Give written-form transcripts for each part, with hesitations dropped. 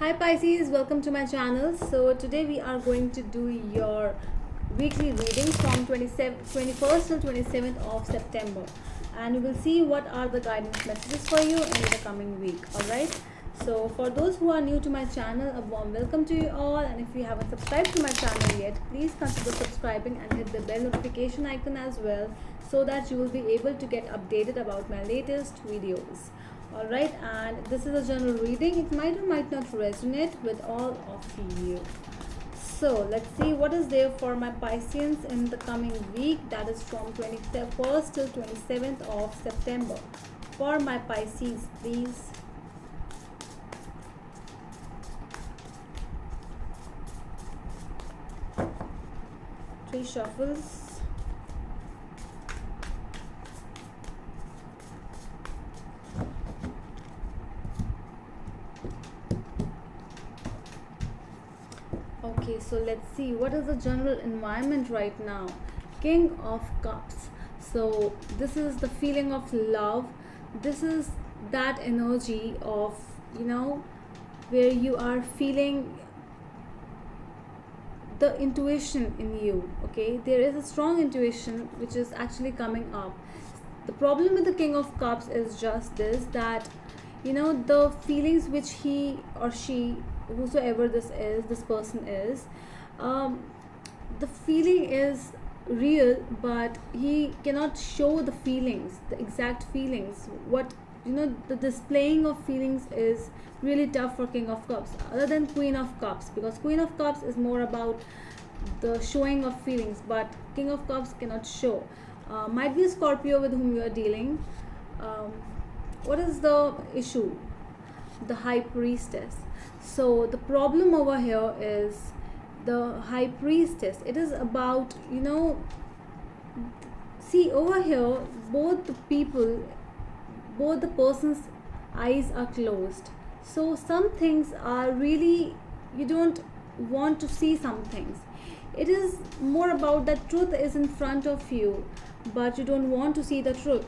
Hi Pisces, welcome to my channel. So today we are going to do your weekly reading from 21st till 27th of September, and we will see what are the guidance messages for you in the coming week. Alright, so for those who are new to my channel, a warm welcome to you all, and if you haven't subscribed to my channel yet, please consider subscribing and hit the bell notification icon as well, so that you will be able to get updated about my latest videos. Alright, and this is a general reading. It might or might not resonate with all of you. So let's see what is there for my Pisceans in the coming week, that is from 21st till 27th of September. For my Pisces, please. Three shuffles. Okay, so let's see what is the general environment right now. King of Cups. So this is the feeling of love. This is that energy of, where you are feeling the intuition in you. Okay, there is a strong intuition which is actually coming up. The problem with the King of Cups is just this, that the feelings which he or she, whosoever this person is, the feeling is real, but he cannot show the feelings, the exact feelings. The displaying of feelings is really tough for King of Cups, other than Queen of Cups, because Queen of Cups is more about the showing of feelings, but King of Cups cannot show. Might be a Scorpio with whom you are dealing. What is the issue? The High Priestess. So the problem over here is the High Priestess. It is about, see over here, both the person's eyes are closed. So some things are really, you don't want to see some things. It is more about that truth is in front of you, but you don't want to see the truth.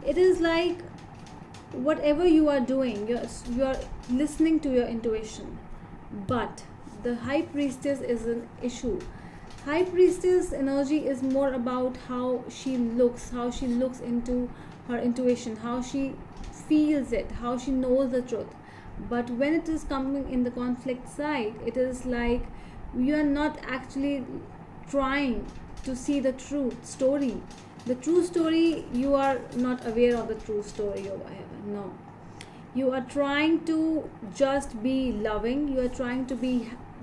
It is like whatever you are doing, you are listening to your intuition, but the High Priestess is an issue. High Priestess energy is more about how she looks into her intuition, how she feels it, how she knows the truth. But when it is coming in the conflict side, it is like you are not actually trying to see the true story. The true story, you are not aware of the true story over here. No. You are trying to just be loving. You are trying to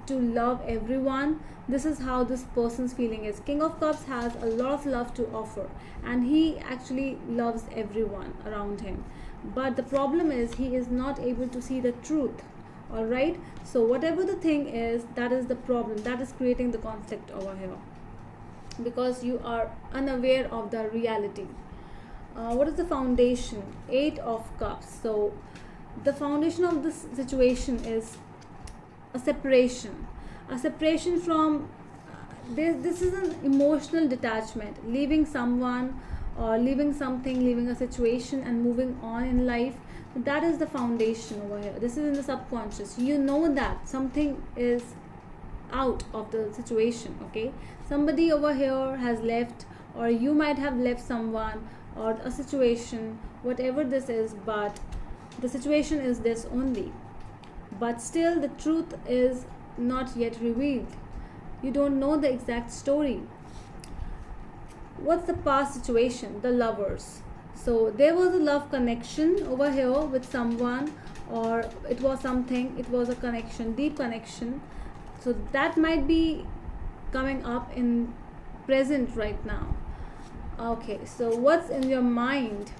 love everyone. This is how this person's feeling is. King of Cups has a lot of love to offer, and he actually loves everyone around him. But the problem is he is not able to see the truth. Alright? So whatever the thing is, that is the problem. That is creating the conflict over here, because you are unaware of the reality. What is the foundation? Eight of Cups. So the foundation of this situation is a separation from this is an emotional detachment, leaving someone or leaving something, leaving a situation and moving on in life. That is the foundation over here. This is in the subconscious. You know that something is out of the situation. Okay, somebody over here has left, or you might have left someone or a situation, whatever this is, but the situation is this only. But still the truth is not yet revealed. You don't know the exact story. What's the past situation? The Lovers. So there was a love connection over here with someone, or it was a connection, deep connection. So that might be coming up in present right now. Okay, so what's in your mind?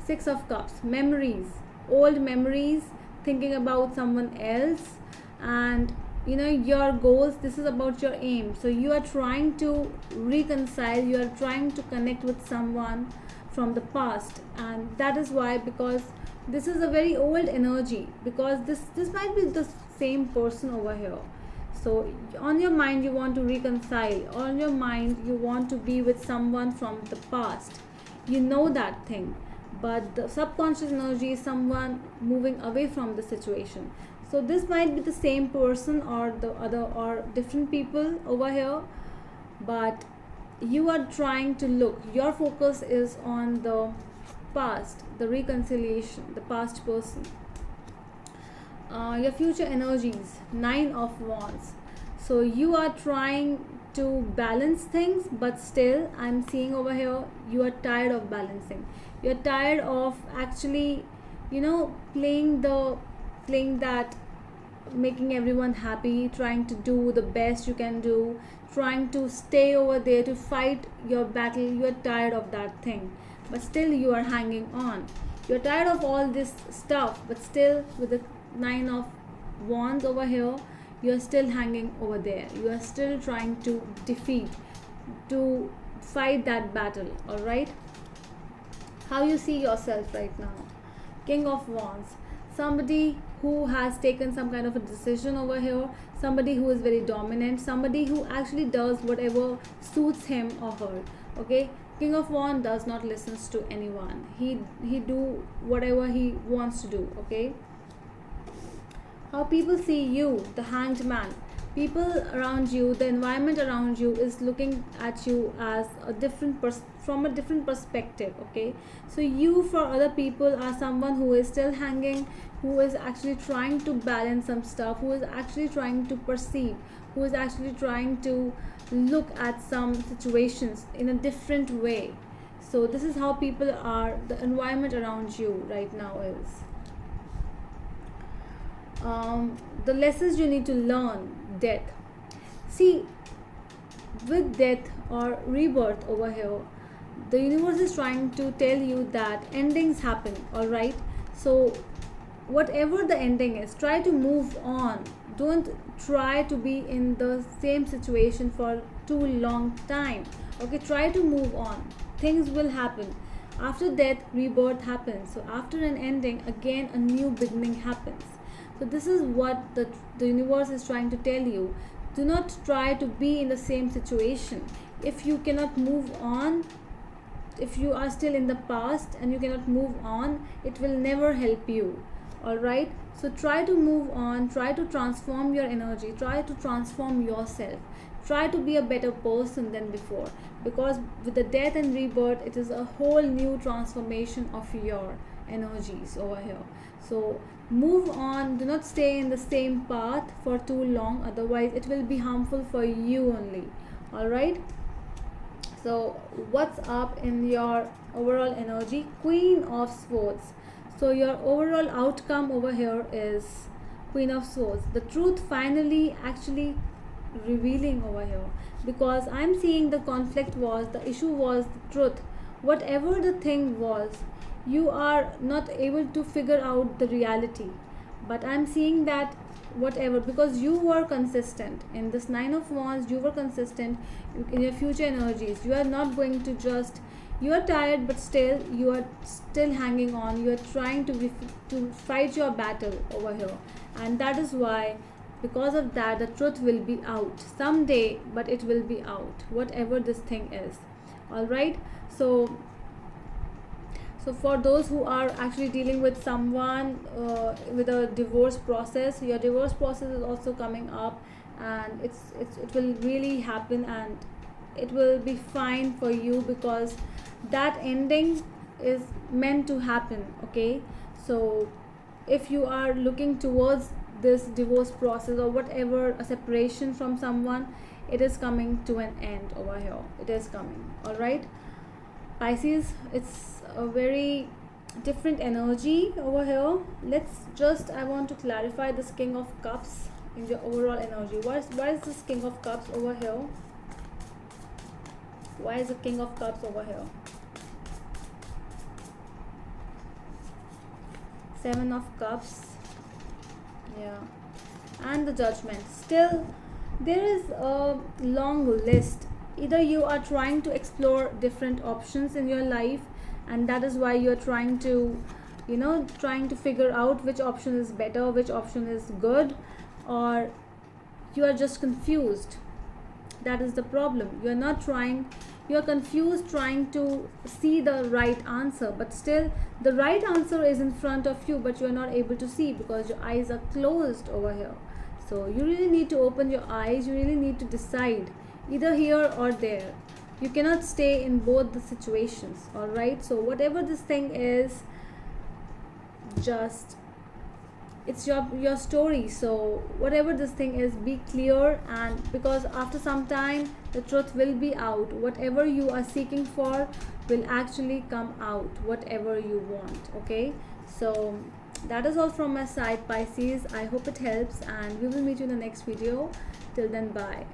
Six of Cups. Memories, old memories, thinking about someone else, and your goals. This is about your aim. So you are trying to reconcile, you are trying to connect with someone from the past, and that is why, because this is a very old energy, because this might be the same person over here. So on your mind you want to reconcile, on your mind you want to be with someone from the past. You know that thing, but the subconscious energy is someone moving away from the situation. So this might be the same person or the other or different people over here, but you are trying to look, your focus is on the past, the reconciliation, the past person. Your future energies, 9 of Wands. So you are trying to balance things, but still I'm seeing over here you are tired of balancing. You're tired of actually, playing that, making everyone happy, trying to do the best you can do, trying to stay over there to fight your battle. You are tired of that thing, but still you are hanging on. You're tired of all this stuff, but still with the 9 of Wands over here, you're still hanging over there. You are still trying to to fight that battle. All right, how you see yourself right now? King of Wands, somebody who has taken some kind of a decision over here, somebody who is very dominant, somebody who actually does whatever suits him or her. Okay, King of Wands does not listen to anyone. He do whatever he wants to do. Okay, how people see you, the Hanged Man. People around you, the environment around you is looking at you as a from a different perspective. Okay, so you for other people are someone who is still hanging, who is actually trying to balance some stuff, who is actually trying to perceive, who is actually trying to look at some situations in a different way. So this is how people are, the environment around you right now is. The lessons you need to learn, death. See, with death or rebirth over here, the universe is trying to tell you that endings happen. All right, so whatever the ending is, try to move on. Don't try to be in the same situation for too long time. Okay, try to move on. Things will happen. After death, rebirth happens. So after an ending, again a new beginning happens. So this is what the universe is trying to tell you. Do not try to be in the same situation. If you cannot move on, if you are still in the past and you cannot move on, it will never help you. All right, so try to move on, try to transform your energy, try to transform yourself, try to be a better person than before, because with the death and rebirth, it is a whole new transformation of your energies over here. So move on, do not stay in the same path for too long, otherwise it will be harmful for you only. All right, so what's up in your overall energy? Queen of Swords. So your overall outcome over here is Queen of Swords. The truth finally actually revealing over here, because I'm seeing the conflict was, the issue was the truth. Whatever the thing was, you are not able to figure out the reality. But I'm seeing that whatever, because you were consistent in this 9 of Wands, you were consistent in your future energies. You are not going to just, you are tired, but still you are still hanging on. You are trying to fight your battle over here, and that is why, because of that, the truth will be out someday, but it will be out, whatever this thing is. All right, so for those who are actually dealing with someone with a divorce process, your divorce process is also coming up, and it will really happen, and it will be fine for you, because that ending is meant to happen. Okay, so if you are looking towards this divorce process or whatever, a separation from someone, it is coming to an end over here. It is coming. All right, Pisces, it's a very different energy over here. I want to clarify this King of Cups in your overall energy. Why is this King of Cups over here? Why is the King of Cups over here? 7 of Cups, yeah, and the Judgment. Still, there is a long list. Either you are trying to explore different options in your life, and that is why you are trying to figure out which option is better, which option is good, or you are just confused. That is the problem. You are not trying, you are confused trying to see the right answer, but still the right answer is in front of you, but you are not able to see because your eyes are closed over here. So you really need to open your eyes. You really need to decide either here or there. You cannot stay in both the situations. All right, so whatever this thing is, just it's your story. So whatever this thing is, be clear, and because after some time the truth will be out. Whatever you are seeking for will actually come out, whatever you want. Okay, so that is all from my side, Pisces. I hope it helps, and we will meet you in the next video. Till then, bye.